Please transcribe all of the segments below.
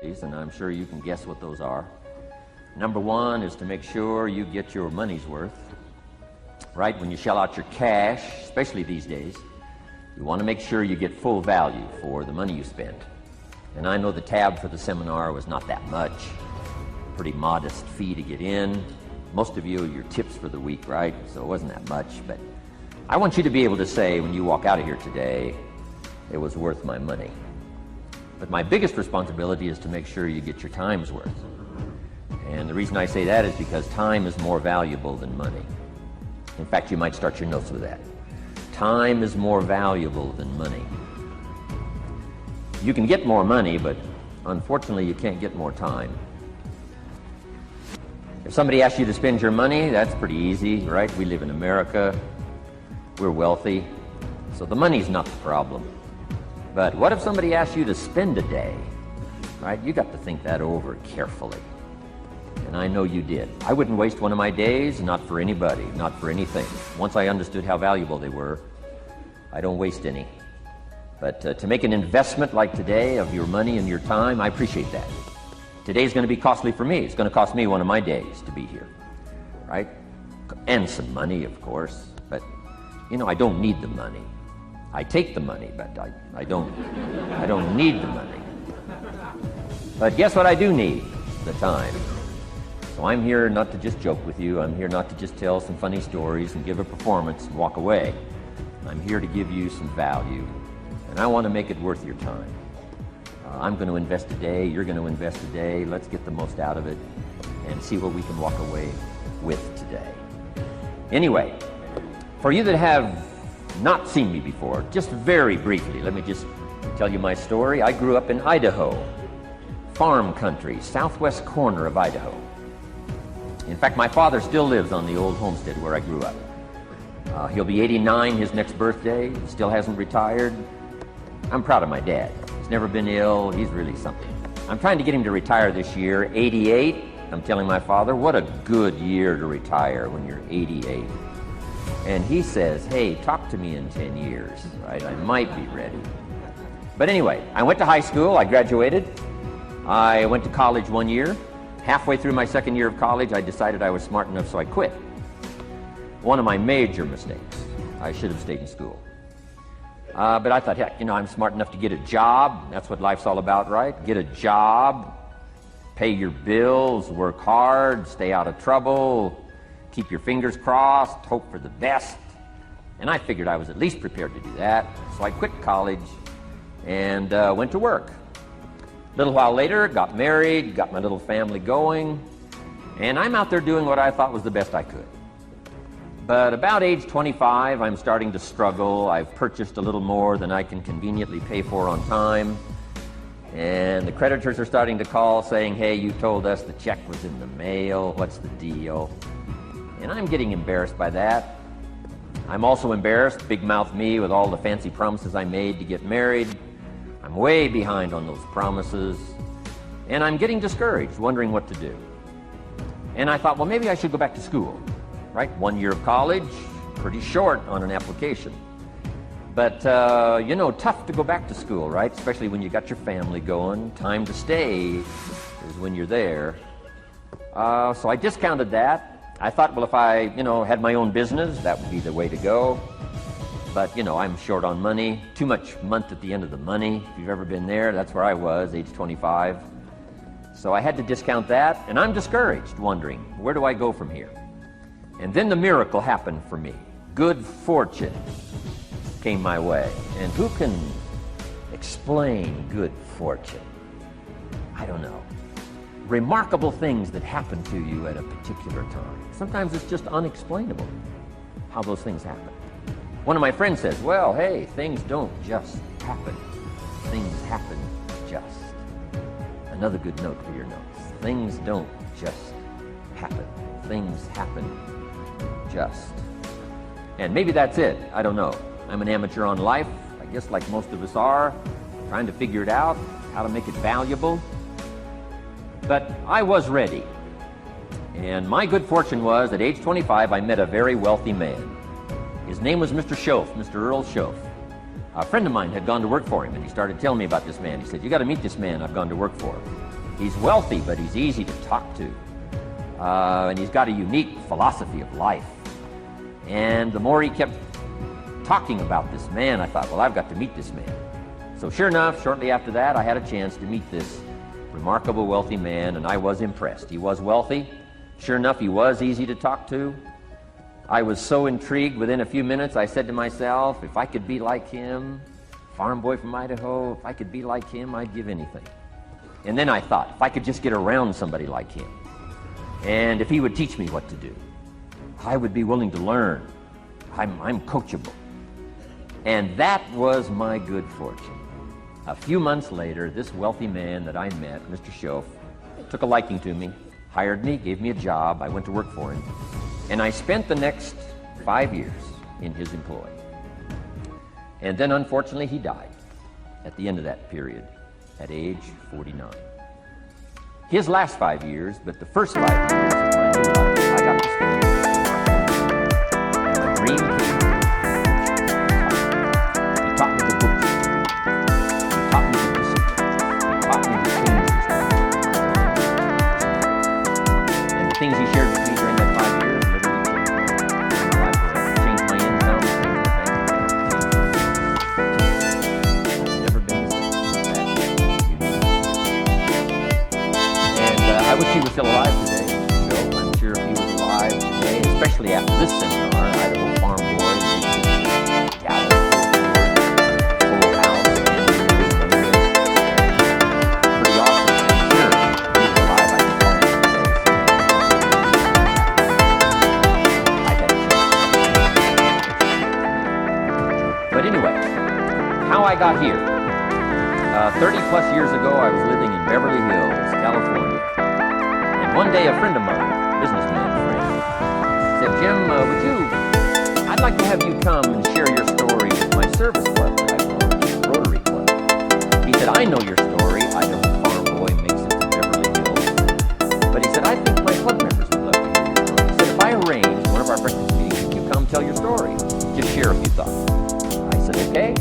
and I'm sure you can guess what those are. Number one is to make sure you get your money's worth. Right? When you shell out your cash, especially these days, you want to make sure you get full value for the money you spent. And I know the tab for the seminar was not that much. Pretty modest fee to get in. Most of you, your tips for the week, right? So it wasn't that much, but I want you to be able to say when you walk out of here today, it was worth my money. But my biggest responsibility is to make sure you get your time's worth. And the reason I say that is because time is more valuable than money. In fact, you might start your notes with that. Time is more valuable than money. You can get more money, but unfortunately you can't get more time. If somebody asks you to spend your money, that's pretty easy, right? We live in America. We're wealthy. So the money's not the problem. But what if somebody asks you to spend a day? Right? You got to think that over carefully. And I know you did. I wouldn't waste one of my days, not for anybody, not for anything. Once I understood how valuable they were, I don't waste any. But to make an investment like today of your money and your time, I appreciate that. Today's going to be costly for me. It's going to cost me one of my days to be here, right? And some money, of course. But, you know, I don't need the money. I take the money, but I don't need the money. But guess what I do need? The time. So I'm here not to just joke with you. I'm here not to just tell some funny stories and give a performance and walk away. I'm here to give you some value, and I want to make it worth your time. I'm going to invest a day. You're going to invest a day. Let's get the most out of it and see what we can walk away with today. Anyway, for you that have not seen me before, just very briefly, let me just tell you my story. I grew up in Idaho, farm country, southwest corner of Idaho. In fact, my father still lives on the old homestead where I grew up. He'll be 89 his next birthday, still hasn't retired. I'm proud of my dad. He's never been ill, he's really something. I'm trying to get him to retire this year, 88. I'm telling my father, what a good year to retire when you're 88. And he says, hey, talk to me in 10 years, right? I might be ready. But anyway, I went to high school, I graduated. I went to college 1 year. Halfway through my second year of college, I decided I was smart enough, so I quit. One of my major mistakes. I should have stayed in school. But I thought, heck, you know, I'm smart enough to get a job. That's what life's all about, right? Get a job, pay your bills, work hard, stay out of trouble, keep your fingers crossed, hope for the best. And I figured I was at least prepared to do that. So I quit college and went to work. A little while later, got married, got my little family going, and I'm out there doing what I thought was the best I could. But about age 25, I'm starting to struggle. I've purchased a little more than I can conveniently pay for on time. And the creditors are starting to call saying, hey, you told us the check was in the mail. What's the deal? And I'm getting embarrassed by that. I'm also embarrassed, big mouth me, with all the fancy promises I made to get married. I'm way behind on those promises. And I'm getting discouraged, wondering what to do. And I thought, well, maybe I should go back to school. Right? 1 year of college, pretty short on an application. But, you know, tough to go back to school, right? Especially when you got your family going. Time to stay is when you're there. So I discounted that. I thought, well, if I, you know, had my own business, that would be the way to go. But, you know, I'm short on money. Too much month at the end of the money. If you've ever been there, that's where I was, age 25. So I had to discount that, and I'm discouraged, wondering, where do I go from here? And then the miracle happened for me. Good fortune came my way. And who can explain good fortune? I don't know. Remarkable things that happen to you at a particular time. Sometimes it's just unexplainable how those things happen. One of my friends says, well, hey, things don't just happen. Things happen just. Another good note for your notes. Things don't just happen. Things happen just. And maybe that's it. I don't know. I'm an amateur on life, I guess, like most of us are, trying to figure it out, how to make it valuable. But I was ready. And my good fortune was, at age 25, I met a very wealthy man. His name was Mr. Schoaf, Mr. Earl Schoaf. A friend of mine had gone to work for him, and he started telling me about this man. He said, you got to meet this man I've gone to work for. He's wealthy, but he's easy to talk to. And he's got a unique philosophy of life. And the more he kept talking about this man, I thought, well, I've got to meet this man. So sure enough, shortly after that, I had a chance to meet this remarkable wealthy man, and I was impressed. He was wealthy. Sure enough, he was easy to talk to. I was so intrigued, within a few minutes, I said to myself, if I could be like him, farm boy from Idaho, if I could be like him, I'd give anything. And then I thought, if I could just get around somebody like him, and if he would teach me what to do, I would be willing to learn. I'm coachable. And that was my good fortune. A few months later, this wealthy man that I met, Mr. Schoaf, took a liking to me, hired me, gave me a job. I went to work for him. And I spent the next 5 years in his employ. And then, unfortunately, he died at the end of that period, at age 49. His last 5 years, but the first 5 years of my new life, I got to spend. And the dream came true. He taught me the books. He taught me the discipline. He taught me the changes. And the things he shared with me during that 5 years literally changed my life forever. Changed my income, changed my bank account. Never been the same. And I wish he was still alive today. So I'm sure if he was alive today, especially after this seminar, Idaho Farm Boy, Dallas, full house, and pretty awesome. I'm sure if he was alive, I could call him today. I've had a chance. But anyway, how I got here. 30 plus years ago, I was living in Beverly Hills, California. And one day, a friend of mine, businessman friend, said, Jim, I'd like to have you come and share your story with my service club that I belong to, the Rotary Club. He said, I know your story. Idaho Farm Boy makes it to Beverly Hills. But he said, I think my club members would love to hear your story. He said, if I arrange one of our breakfast meetings, would you come tell your story? Just share a few thoughts. I said, okay.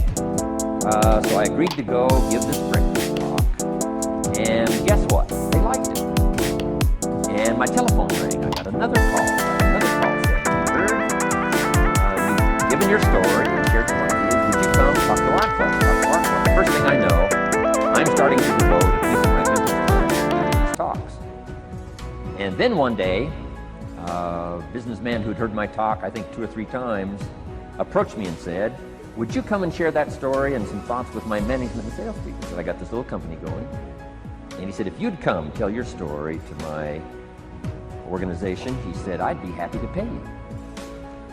So I agreed to go give this breakfast talk. And guess what? They liked it. And my telephone rang. I got another call. Saying, you've given your story and shared some ideas. Would you come talk to our club? The first thing I know, I'm starting to devote a piece of my mental time to these talks. And then one day, a businessman who'd heard my talk, I think 2 or 3 times, approached me and said, would you come and share that story and some thoughts with my management and sales people? So I got this little company going. And he said, if you'd come tell your story to my organization, he said, I'd be happy to pay you.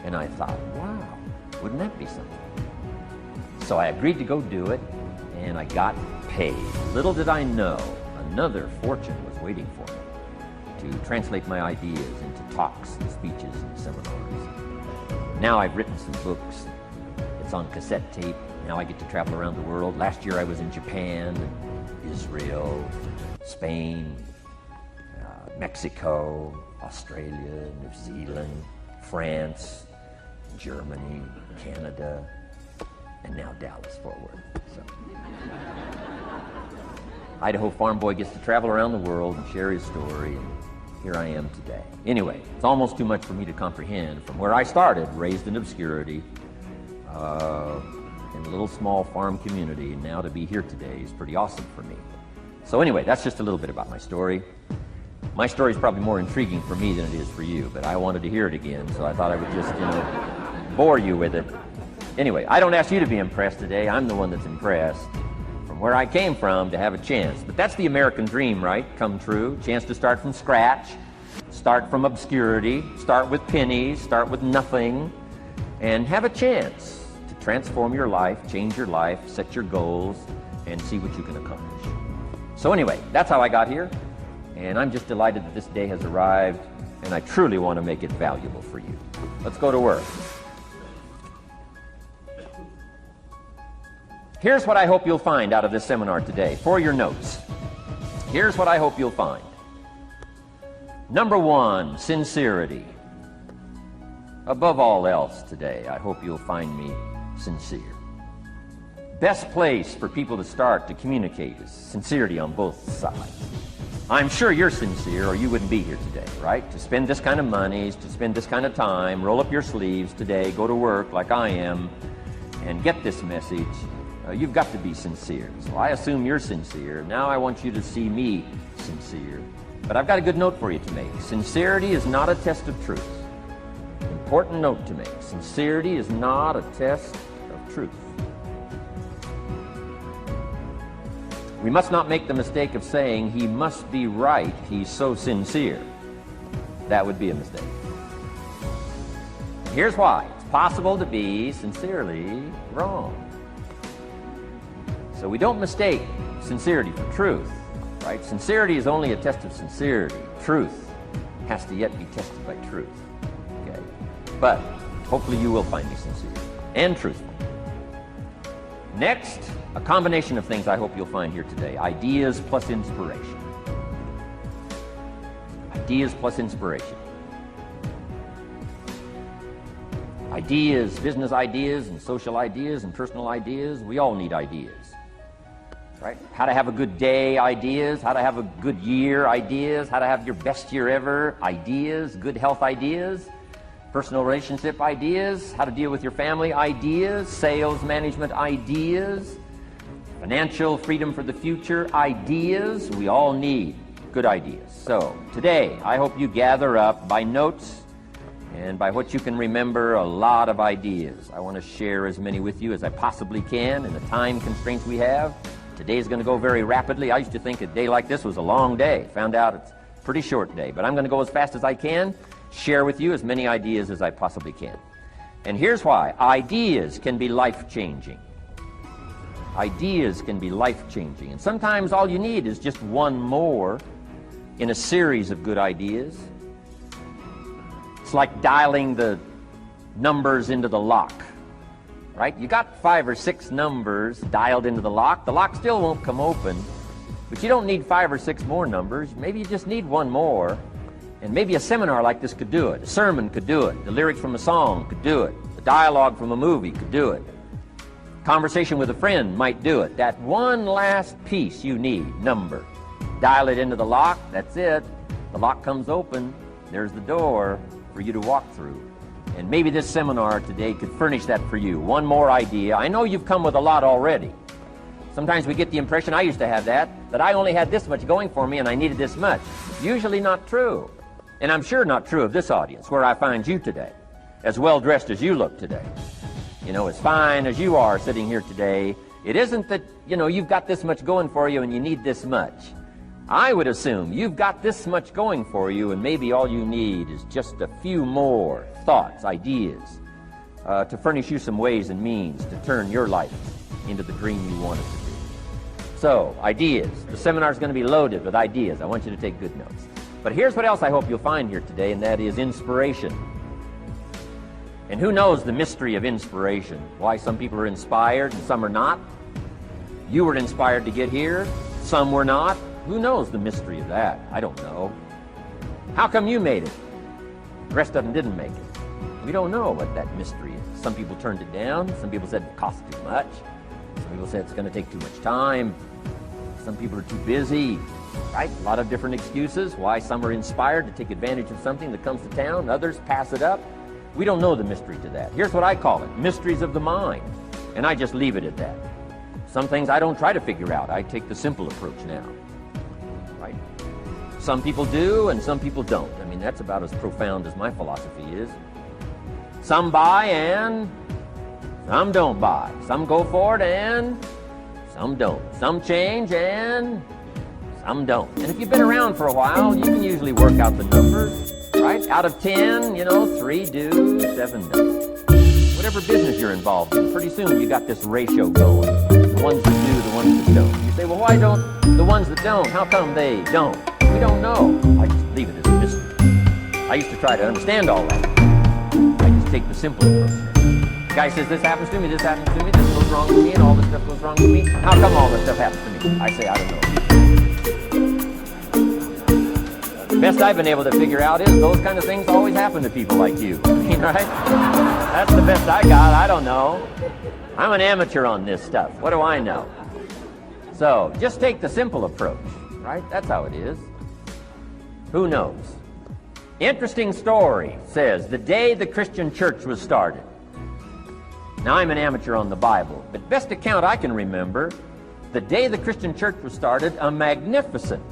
And I thought, wow, wouldn't that be something? So I agreed to go do it, and I got paid. Little did I know, another fortune was waiting for me to translate my ideas into talks and speeches and seminars. Now I've written some books. It's on cassette tape. Now I get to travel around the world. Last year I was in Japan, Israel, Spain, Mexico, Australia, New Zealand, France, Germany, Canada, and now Dallas, Fort Worth. So. Idaho Farm Boy gets to travel around the world and share his story, and here I am today. Anyway, it's almost too much for me to comprehend. From where I started, raised in obscurity, in a little small farm community, and now to be here today is pretty awesome for me. So anyway, that's just a little bit about my story. My story is probably more intriguing for me than it is for you, but I wanted to hear it again, so I thought I would just, bore you with it. Anyway, I don't ask you to be impressed today. I'm the one that's impressed from where I came from to have a chance. But that's the American dream, right? Come true. Chance to start from scratch, start from obscurity, start with pennies, start with nothing, and have a chance to transform your life, change your life, set your goals, and see what you can accomplish. So anyway, that's how I got here, and I'm just delighted that this day has arrived, and I truly want to make it valuable for you. Let's go to work. Here's what I hope you'll find out of this seminar today, for your notes. Here's what I hope you'll find. Number 1, sincerity. Above all else today, I hope you'll find me sincere. Best place for people to start to communicate is sincerity on both sides. I'm sure you're sincere or you wouldn't be here today, right? To spend this kind of money, to spend this kind of time, roll up your sleeves today, go to work like I am, and get this message. You've got to be sincere. So I assume you're sincere. Now I want you to see me sincere. But I've got a good note for you to make. Sincerity is not a test of truth. Important note to make. Sincerity is not a test of truth. We must not make the mistake of saying he must be right, he's so sincere. That would be a mistake. Here's why. It's possible to be sincerely wrong. So we don't mistake sincerity for truth, right? Sincerity is only a test of sincerity. Truth has to yet be tested by truth, okay? But hopefully you will find me sincere and truthful. Next, a combination of things I hope you'll find here today. Ideas plus inspiration. Ideas plus inspiration. Ideas, business ideas and social ideas and personal ideas, we all need ideas. Right? How to have a good day ideas, how to have a good year ideas, how to have your best year ever ideas, good health ideas, personal relationship ideas, how to deal with your family ideas, sales management ideas, financial freedom for the future ideas. We all need good ideas. So today I hope you gather up by notes and by what you can remember a lot of ideas. I want to share as many with you as I possibly can in the time constraints we have. Today's going to go very rapidly. I used to think a day like this was a long day. Found out it's a pretty short day. But I'm going to go as fast as I can, share with you as many ideas as I possibly can. And here's why. Ideas can be life-changing. Ideas can be life-changing. And sometimes all you need is just one more in a series of good ideas. It's like dialing the numbers into the lock. Right? You got 5 or 6 numbers dialed into the lock. The lock still won't come open, but you don't need 5 or 6 more numbers. Maybe you just need one more, and maybe a seminar like this could do it. A sermon could do it. The lyrics from a song could do it. The dialogue from a movie could do it. Conversation with a friend might do it. That one last piece you need, number. Dial it into the lock, that's it. The lock comes open, there's the door for you to walk through. And maybe this seminar today could furnish that for you. One more idea. I know you've come with a lot already. Sometimes we get the impression, I used to have that I only had this much going for me and I needed this much. It's usually not true. And I'm sure not true of this audience, where I find you today, as well dressed as you look today. You know, as fine as you are sitting here today. It isn't that, you've got this much going for you and you need this much. I would assume you've got this much going for you and maybe all you need is just a few more thoughts, ideas, to furnish you some ways and means to turn your life into the dream you want it to be. So, ideas. The seminar's going to be loaded with ideas. I want you to take good notes. But here's what else I hope you'll find here today, and that is inspiration. And who knows the mystery of inspiration? Why some people are inspired and some are not? You were inspired to get here, some were not. Who knows the mystery of that? I don't know. How come you made it? The rest of them didn't make it. We don't know what that mystery is. Some people turned it down. Some people said it cost too much. Some people said it's going to take too much time. Some people are too busy. Right? A lot of different excuses why some are inspired to take advantage of something that comes to town. Others pass it up. We don't know the mystery to that. Here's what I call it. Mysteries of the mind. And I just leave it at that. Some things I don't try to figure out. I take the simple approach now. Right? Some people do and some people don't. I mean, that's about as profound as my philosophy is. Some buy and some don't buy. Some go for it and some don't. Some change and some don't. And if you've been around for a while, you can usually work out the numbers, right? Out of 10, 3 do, 7 don't. Whatever business you're involved in, pretty soon you got this ratio going. The ones that do, the ones that don't. You say, well, why don't the ones that don't? How come they don't? We don't know. I just leave it as a mystery. I used to try to understand all that. I just take the simple approach. The guy says, this happens to me, this happens to me, this goes wrong with me, and all this stuff goes wrong with me. How come all this stuff happens to me? I say, I don't know. The best I've been able to figure out is those kind of things always happen to people like you. I mean, right? That's the best I got. I don't know. I'm an amateur on this stuff. What do I know? So just take the simple approach, right? That's how it is. Who knows? Interesting story says the day the Christian church was started. Now, I'm an amateur on the Bible, but best account I can remember, the day the Christian church was started, a magnificent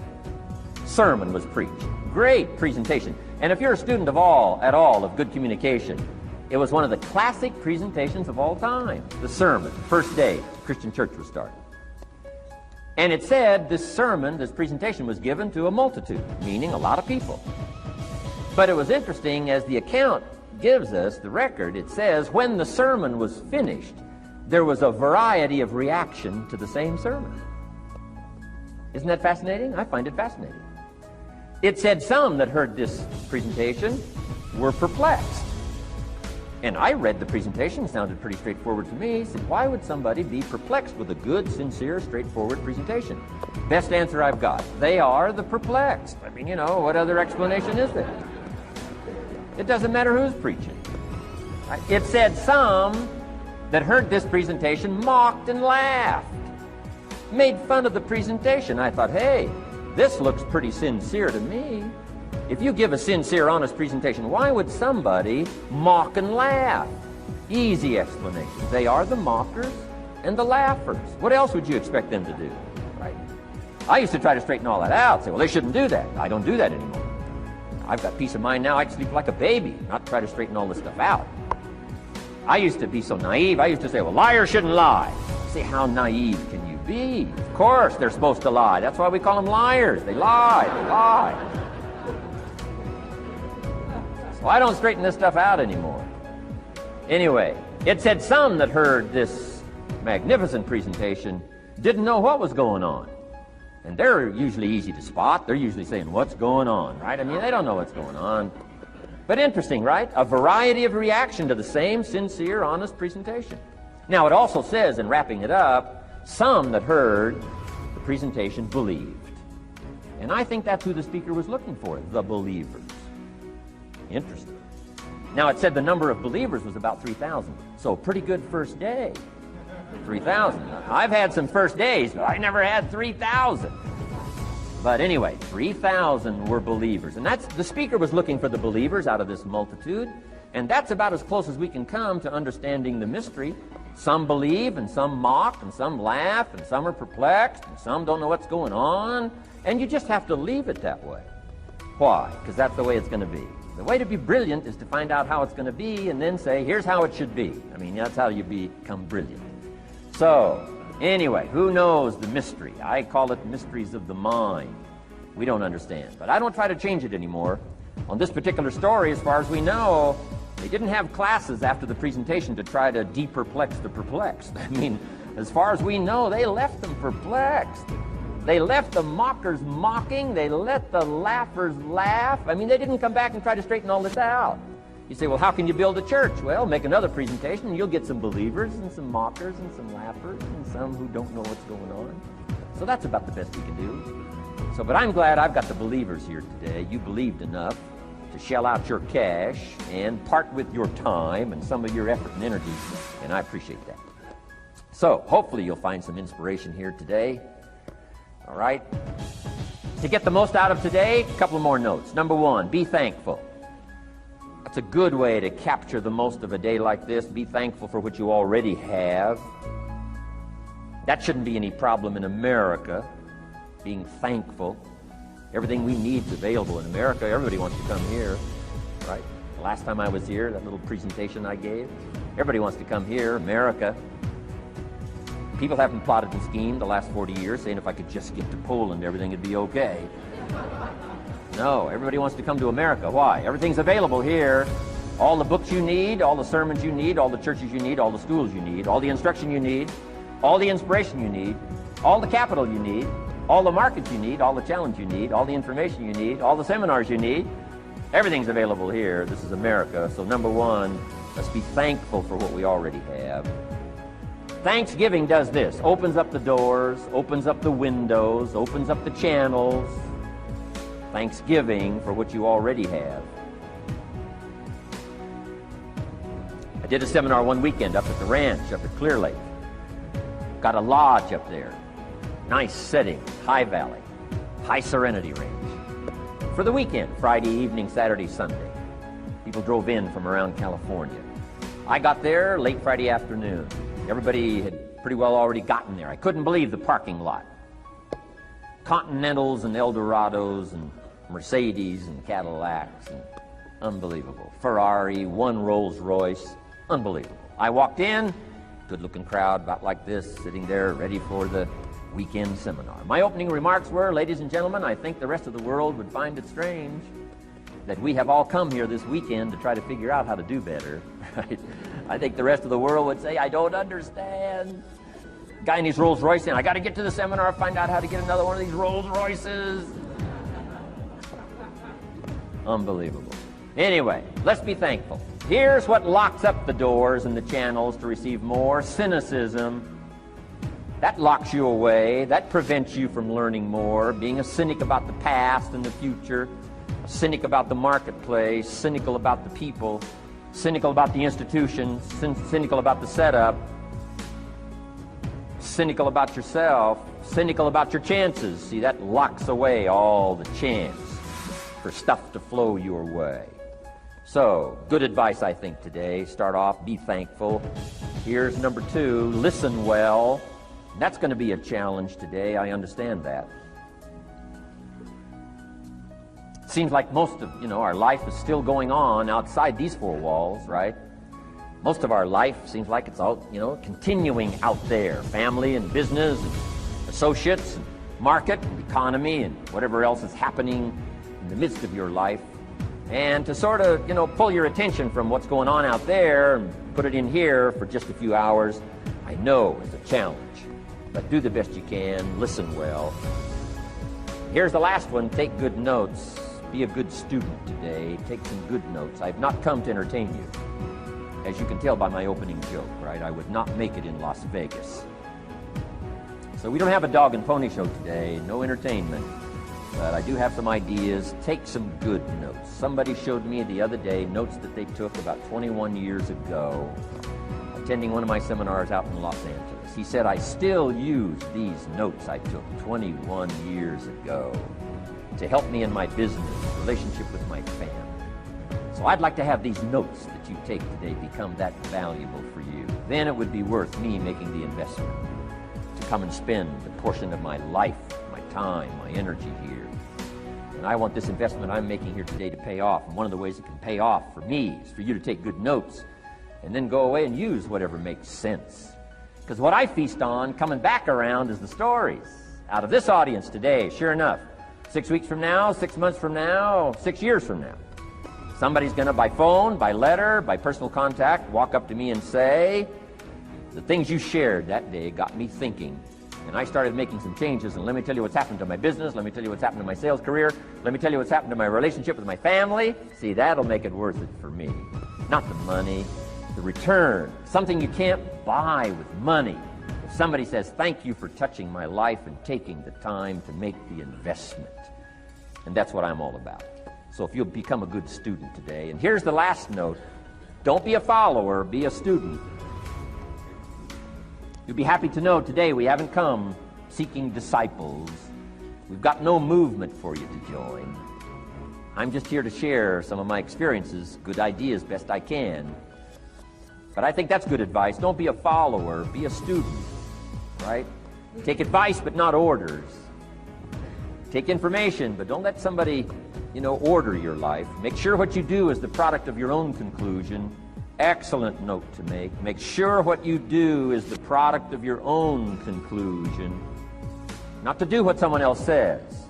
sermon was preached. Great presentation. And if you're a student at all of good communication, it was one of the classic presentations of all time. The sermon, first day the Christian church was started. And it said this sermon, this presentation was given to a multitude, meaning a lot of people. But it was interesting, as the account gives us, the record, it says, when the sermon was finished, there was a variety of reaction to the same sermon. Isn't that fascinating? I find it fascinating. It said some that heard this presentation were perplexed. And I read the presentation, it sounded pretty straightforward to me. I said, why would somebody be perplexed with a good, sincere, straightforward presentation? Best answer I've got. They are the perplexed. I mean, what other explanation is there? It doesn't matter who's preaching. It said some that heard this presentation mocked and laughed, made fun of the presentation. I thought, hey, this looks pretty sincere to me. If you give a sincere, honest presentation, why would somebody mock and laugh? Easy explanation. They are the mockers and the laughers. What else would you expect them to do? Right? I used to try to straighten all that out, say, well, they shouldn't do that. I don't do that anymore. I've got peace of mind now. I can sleep like a baby, not try to straighten all this stuff out. I used to be so naive. I used to say, well, liars shouldn't lie. See, how naive can you be? Of course they're supposed to lie. That's why we call them liars. They lie. They lie. So I don't straighten this stuff out anymore. Anyway, it said some that heard this magnificent presentation didn't know what was going on. And they're usually easy to spot. They're usually saying, what's going on, right? I mean, they don't know what's going on. But interesting, right? A variety of reaction to the same sincere, honest presentation. Now, it also says, in wrapping it up, some that heard the presentation believed. And I think that's who the speaker was looking for, the believers. Interesting. Now, it said the number of believers was about 3,000. So, pretty good first day. 3,000. I've had some first days, but I never had 3,000. But anyway, 3,000 were believers. And the speaker was looking for the believers out of this multitude. And that's about as close as we can come to understanding the mystery. Some believe, and some mock, and some laugh, and some are perplexed, and some don't know what's going on. And you just have to leave it that way. Why? Because that's the way it's going to be. The way to be brilliant is to find out how it's going to be and then say, here's how it should be. I mean, that's how you become brilliant. So, anyway, who knows the mystery? I call it mysteries of the mind. We don't understand. But I don't try to change it anymore. On this particular story, as far as we know, they didn't have classes after the presentation to try to de-perplex the perplexed. I mean, as far as we know, they left them perplexed. They left the mockers mocking. They let the laughers laugh. I mean, they didn't come back and try to straighten all this out. You say, well, how can you build a church? Well, make another presentation, and you'll get some believers and some mockers and some laughers and some who don't know what's going on. So that's about the best we can do. So, but I'm glad I've got the believers here today. You believed enough to shell out your cash and part with your time and some of your effort and energy, and I appreciate that. So, hopefully you'll find some inspiration here today. All right? To get the most out of today, a couple more notes. Number one, be thankful. That's a good way to capture the most of a day like this. Be thankful for what you already have. That shouldn't be any problem in America, being thankful. Everything we need is available in America. Everybody wants to come here, right? The last time I was here, that little presentation I gave, everybody wants to come here, America. People haven't plotted and schemed the last 40 years saying if I could just get to Poland, everything would be okay. No, everybody wants to come to America. Why? Everything's available here. All the books you need, all the sermons you need, all the churches you need, all the schools you need, all the instruction you need, all the inspiration you need, all the capital you need, all the markets you need, all the challenge you need, all the information you need, all the seminars you need. Everything's available here. This is America. So number one, let's be thankful for what we already have. Thanksgiving does this. Opens up the doors, opens up the windows, opens up the channels. Thanksgiving for what you already have. I did a seminar one weekend up at the ranch, up at Clear Lake. Got a lodge up there. Nice setting, high valley, high serenity range. for the weekend, Friday evening, Saturday, Sunday. People drove in from around California. I got there late Friday afternoon. Everybody had pretty well already gotten there. I couldn't believe the parking lot. Continentals and Eldorados and Mercedes and Cadillacs, and unbelievable. Ferrari, one Rolls Royce, unbelievable. I walked in, good-looking crowd about like this, sitting there ready for the weekend seminar. My opening remarks were, ladies and gentlemen, I think the rest of the world would find it strange that we have all come here this weekend to try to figure out how to do better. Right? I think the rest of the world would say, I don't understand. Guy in his Rolls Royce, and I got to get to the seminar, find out how to get another one of these Rolls Royces. Unbelievable. Anyway, let's be thankful. Here's what locks up the doors and the channels to receive more: cynicism. That locks you away. That prevents you from learning more. Being a cynic about the past and the future, a cynic about the marketplace, cynical about the people, cynical about the institutions, cynical about the setup, cynical about yourself, cynical about your chances. See, that locks away all the chance for stuff to flow your way. So, good advice, I think, today. Start off, be thankful. Here's number 2, listen well. That's going to be a challenge today, I understand that. Seems like most of, our life is still going on outside these 4 walls, right? Most of our life seems like it's all, continuing out there. Family and business and associates and market and economy and whatever else is happening in the midst of your life. And to sort of, pull your attention from what's going on out there and put it in here for just a few hours, I know is a challenge. But do the best you can, listen well. Here's the last one: take good notes. Be a good student today. Take some good notes. I've not come to entertain you. As you can tell by my opening joke, right? I would not make it in Las Vegas. So we don't have a dog and pony show today, no entertainment. But I do have some ideas. Take some good notes. Somebody showed me the other day notes that they took about 21 years ago, attending one of my seminars out in Los Angeles. He said, I still use these notes I took 21 years ago to help me in my business, relationship with my family. So I'd like to have these notes that you take today become that valuable for you. Then it would be worth me making the investment to come and spend a portion of my life, my time, my energy here. And I want this investment I'm making here today to pay off. And one of the ways it can pay off for me is for you to take good notes and then go away and use whatever makes sense. Because what I feast on coming back around is the stories out of this audience today. Sure enough, 6 weeks from now, 6 months from now, 6 years from now, somebody's going to, by phone, by letter, by personal contact, walk up to me and say, the things you shared that day got me thinking. And I started making some changes, and let me tell you what's happened to my business, let me tell you what's happened to my sales career, let me tell you what's happened to my relationship with my family. See, that'll make it worth it for me. Not the money, the return, something you can't buy with money. If somebody says, thank you for touching my life and taking the time to make the investment. And that's what I'm all about. So if you'll become a good student today. And here's the last note. Don't be a follower, be a student. You'll be happy to know today we haven't come seeking disciples. We've got no movement for you to join. I'm just here to share some of my experiences, good ideas, best I can. But I think that's good advice. Don't be a follower, be a student, right? Take advice, but not orders. Take information, but don't let somebody, order your life. Make sure what you do is the product of your own conclusion. Excellent note to make. Make sure what you do is the product of your own conclusion. Not to do what someone else says.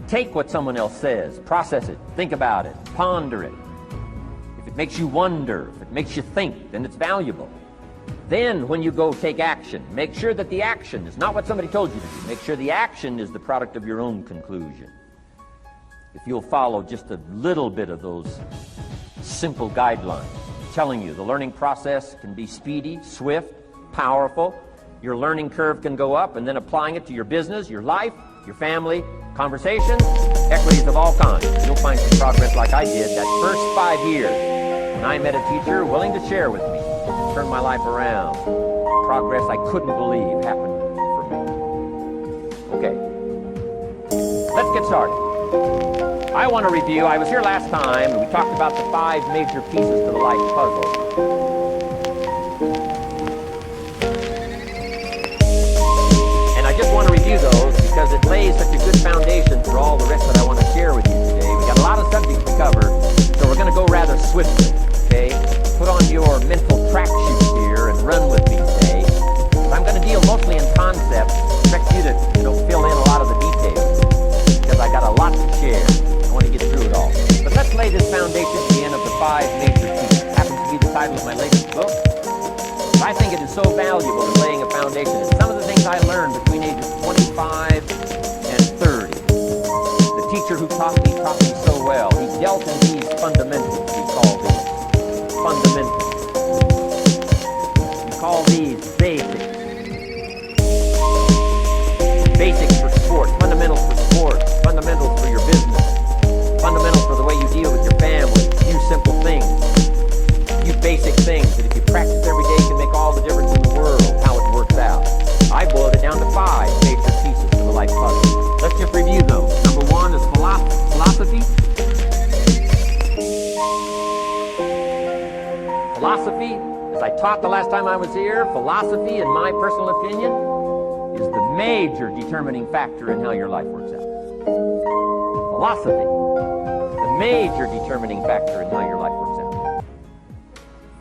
Take what someone else says, process it, think about it, ponder it. If it makes you wonder, if it makes you think, then it's valuable. Then when you go take action, make sure that the action is not what somebody told you to do. Make sure the action is the product of your own conclusion. If you'll follow just a little bit of those simple guidelines, telling you the learning process can be speedy, swift, powerful. Your learning curve can go up, and then applying it to your business, your life, your family, conversations, equities of all kinds. You'll find some progress like I did that first 5 years when I met a teacher willing to share with me, turn my life around. Progress I couldn't believe happened for me. Okay, let's get started. I want to review, I was here last time, and we talked about the 5 major pieces to the life puzzle. And I just want to review those because it lays such a good foundation for all the rest that I want to share with you today. We got a lot of subjects to cover, so we're going to go rather swiftly, okay? Put on your mental track shoes here and run with me today. I'm going to deal mostly in concepts. Expect you to, fill in a lot of the details because I got a lot to share. I want to get through it all. But let's lay this foundation again of the 5 major pieces. It happens to be the title of my latest book. I think it is so valuable in laying a foundation. And some of the things I learned between ages 25 and 30. The teacher who taught me so well. He dealt in these fundamentals, we call these. Fundamentals. We call these basics. Basics for sports, fundamentals for sports, fundamentals for your business, fundamentals for the way you deal with your family. Few simple things, few basic things that if you practice every day can make all the difference in the world, how it works out. I boiled it down to 5 major pieces to the life puzzle. Let's just review those. Number 1 is philosophy. Philosophy, as I taught the last time I was here, philosophy, in my personal opinion, is the major determining factor in how your life works out. Philosophy, the major determining factor in how your life works out.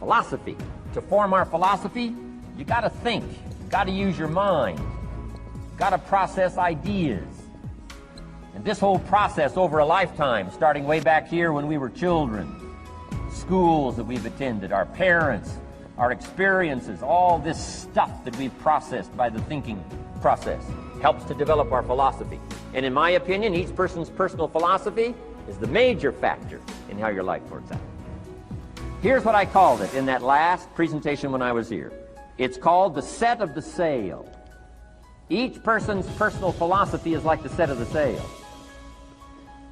Philosophy. To form our philosophy, you got to think. You got to use your mind. You got to process ideas. And this whole process over a lifetime, starting way back here when we were children, schools that we've attended, our parents, our experiences, all this stuff that we've processed by the thinking process helps to develop our philosophy. And in my opinion, each person's personal philosophy is the major factor in how your life works out. Here's what I called it in that last presentation when I was here. It's called the set of the sail. Each person's personal philosophy is like the set of the sail.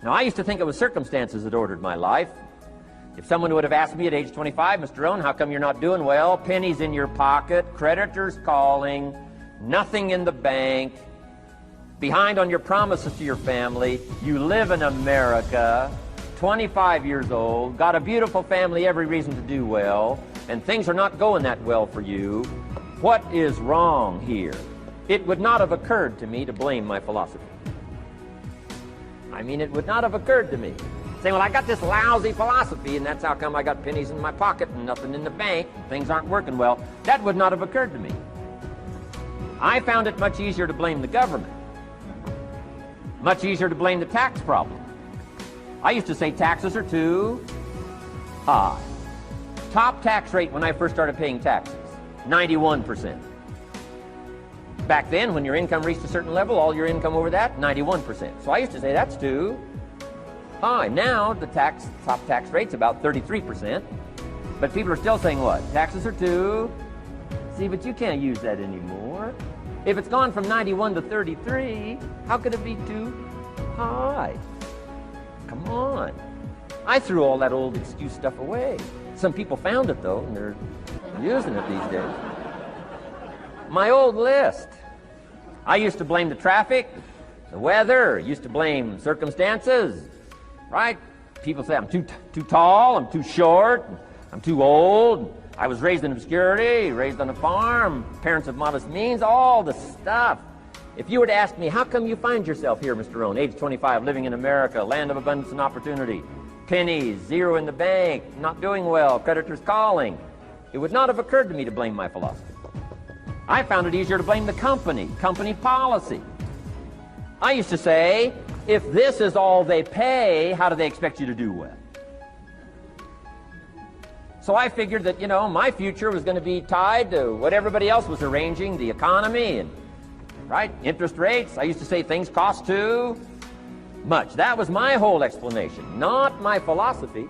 Now, I used to think it was circumstances that ordered my life. If someone would have asked me at age 25, Mr. Rohn, how come you're not doing well? Pennies in your pocket, creditors calling, nothing in the bank, behind on your promises to your family, you live in America, 25 years old, got a beautiful family, every reason to do well, and things are not going that well for you. What is wrong here? It would not have occurred to me to blame my philosophy. I mean, it would not have occurred to me. Saying, well, I got this lousy philosophy, and that's how come I got pennies in my pocket and nothing in the bank, and things aren't working well. That would not have occurred to me. I found it much easier to blame the government. Much easier to blame the tax problem. I used to say taxes are too high. Top tax rate when I first started paying taxes, 91%. Back then, when your income reached a certain level, all your income over that, 91%. So I used to say that's too high. Now, the top tax rate's about 33%. But people are still saying what? Taxes are too. See, but you can't use that anymore. If it's gone from 91 to 33, how could it be too high? Come on. I threw all that old excuse stuff away. Some people found it, though, and they're using it these days. My old list. I used to blame the traffic, the weather, used to blame circumstances, right? People say I'm too tall, I'm too short, I'm too old. I was raised in obscurity, raised on a farm, parents of modest means, all the stuff. If you were to ask me, how come you find yourself here, Mr. Rohn, age 25, living in America, land of abundance and opportunity, pennies, zero in the bank, not doing well, creditors calling, it would not have occurred to me to blame my philosophy. I found it easier to blame the company policy. I used to say, if this is all they pay, how do they expect you to do well? So I figured that, my future was going to be tied to what everybody else was arranging, the economy and, right, interest rates. I used to say things cost too much. That was my whole explanation, not my philosophy,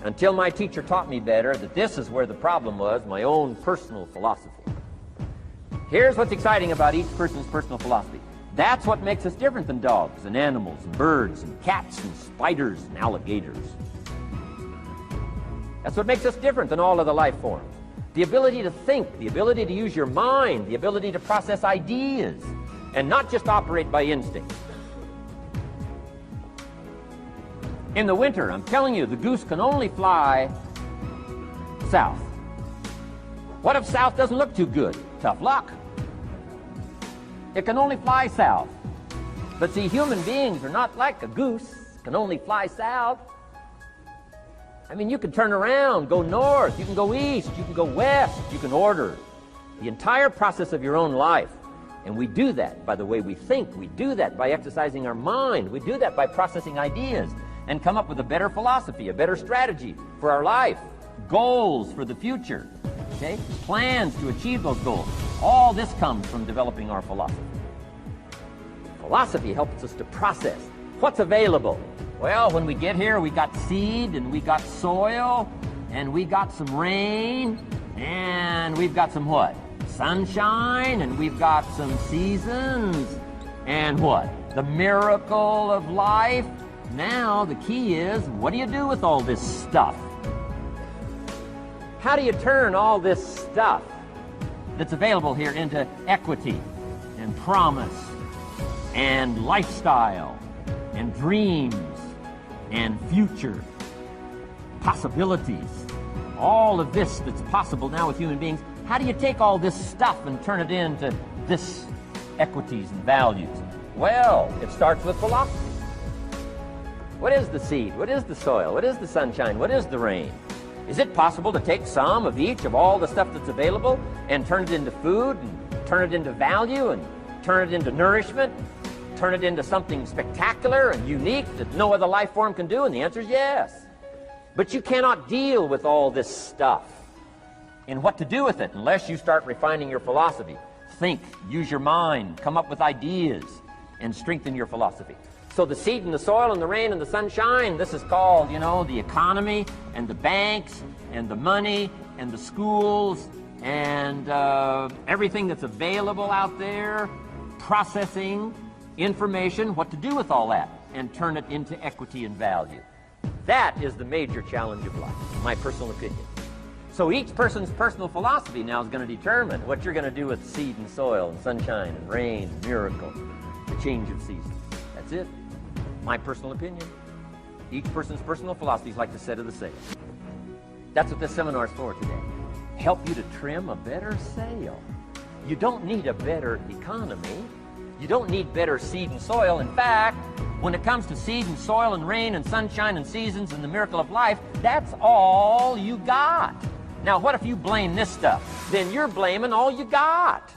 until my teacher taught me better that this is where the problem was, my own personal philosophy. Here's what's exciting about each person's personal philosophy. That's what makes us different than dogs and animals and birds and cats and spiders and alligators. That's what makes us different than all other life forms. The ability to think, the ability to use your mind, the ability to process ideas, and not just operate by instinct. In the winter, I'm telling you, the goose can only fly south. What if south doesn't look too good? Tough luck. It can only fly south. But see, human beings are not like a goose, can only fly south. I mean, you can turn around, go north, you can go east, you can go west, you can order the entire process of your own life. And we do that by the way we think. We do that by exercising our mind. We do that by processing ideas and come up with a better philosophy, a better strategy for our life, goals for the future, okay? Plans to achieve those goals. All this comes from developing our philosophy. Philosophy helps us to process what's available. Well, when we get here, we got seed, and we got soil, and we got some rain, and we've got some what? Sunshine, and we've got some seasons, and what? The miracle of life. Now, the key is, what do you do with all this stuff? How do you turn all this stuff that's available here into equity and promise and lifestyle and dreams and future possibilities? All of this that's possible now with human beings, how do you take all this stuff and turn it into this equities and values? Well, it starts with philosophy. What is the seed? What is the soil? What is the sunshine? What is the rain? Is it possible to take some of each of all the stuff that's available and turn it into food and turn it into value and turn it into nourishment, turn it into something spectacular and unique that no other life form can do? And the answer is yes. But you cannot deal with all this stuff and what to do with it unless you start refining your philosophy. Think, use your mind, come up with ideas, and strengthen your philosophy. So the seed and the soil and the rain and the sunshine, this is called, you know, the economy and the banks and the money and the schools and everything that's available out there, processing information, what to do with all that, and turn it into equity and value. That is the major challenge of life, my personal opinion. So each person's personal philosophy now is going to determine what you're going to do with seed and soil and sunshine and rain and miracle, the change of seasons. That's it. My personal opinion. Each person's personal philosophy is like the set of the sail. That's what this seminar is for today. Help you to trim a better sail. You don't need a better economy. You don't need better seed and soil. In fact, when it comes to seed and soil and rain and sunshine and seasons and the miracle of life, that's all you got. Now, what if you blame this stuff? Then you're blaming all you got.